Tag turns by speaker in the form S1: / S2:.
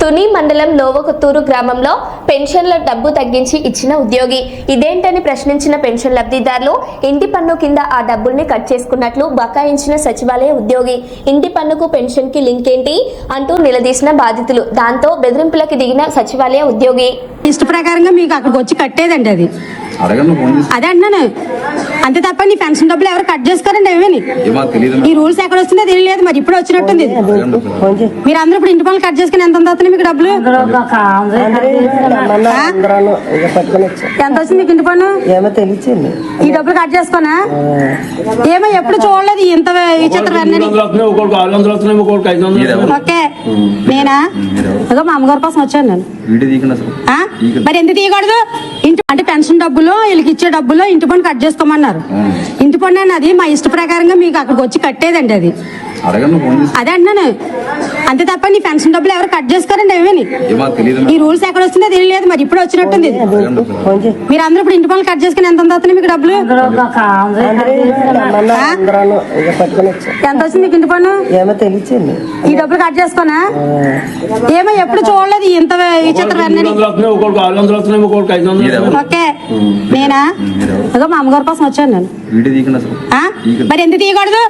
S1: తుని మండలం లోవకొత్తూరు గ్రామంలో పెన్షన్ల డబ్బు తగ్గించి ఇచ్చిన ఉద్యోగి ఇదేంటని ప్రశ్నించిన పెన్షన్ లబ్ధిదారులు ఇంటి పన్ను కింద ఆ డబ్బుల్ని కట్ చేసుకున్నట్లు బకాయించిన సచివాలయ ఉద్యోగి ఇంటి పన్నుకు పెన్షన్ కి లింక్ ఏంటి అంటూ నిలదీసిన బాధితులు. దాంతో బెదిరింపులకు దిగిన సచివాలయ ఉద్యోగి
S2: ఇష్ట ప్రకారంగా మీకు అక్కడికి వచ్చి కట్టేదండి అది అదే అంటున్నాను. అంతే తప్ప నీ పెన్షన్ డబ్బులు ఎవరు కట్ చేసుకోరండి ఏమని ఈ రూల్స్ ఎక్కడ వచ్చిందో తెలియలేదు. మరి ఇప్పుడు వచ్చినట్టుంది. మీరు అందరూ ఇప్పుడు ఇంటి పనులు కట్ చేసుకుని ఎంత అవుతుంది మీకు డబ్బులు? ఎంత వచ్చింది మీకు ఇంటి పన్ను? ఈ డబ్బులు కట్ చేసుకోనా ఏమో ఎప్పుడు చూడలేదు ఇంత విచిత్రం. ఓకే నేనా అదో మా అమ్మగారి కోసం వచ్చాను నేను. మరి ఎందుకు తీయకూడదు? అంటే పెన్షన్ డబ్బులు వీళ్ళకి ఇచ్చే డబ్బులు ఇంటి పన్ను కట్ చేసుకోమన్నారు. ఇంటి పన్ను అన్నది మా ఇష్ట ప్రకారంగా మీకు అక్కడికి వచ్చి కట్టేదండి అది అదే అంటున్నాను. అంతే తప్ప నీ పెన్షన్ డబ్బులు ఎవరు కట్ చేసుకోరండి ఏమని ఈ రూల్స్ ఎక్కడ వచ్చిందో తెలియలేదు. మరి ఇప్పుడు వచ్చినట్టుంది. మీరు అందరూ ఇప్పుడు ఇంటి పనులు కట్ చేసుకుని ఎంత అవుతుంది మీకు డబ్బులు? ఎంత వచ్చింది మీకు ఇంటి పన్ను? ఈ డబ్బులు కట్ చేసుకోనా ఏమో ఎప్పుడు చూడలేదు ఇంత విచిత్రం. ఓకే నేనా అదో మా అమ్మగారి కోసం వచ్చాను నేను. మరి ఎందుకు తీయకూడదు?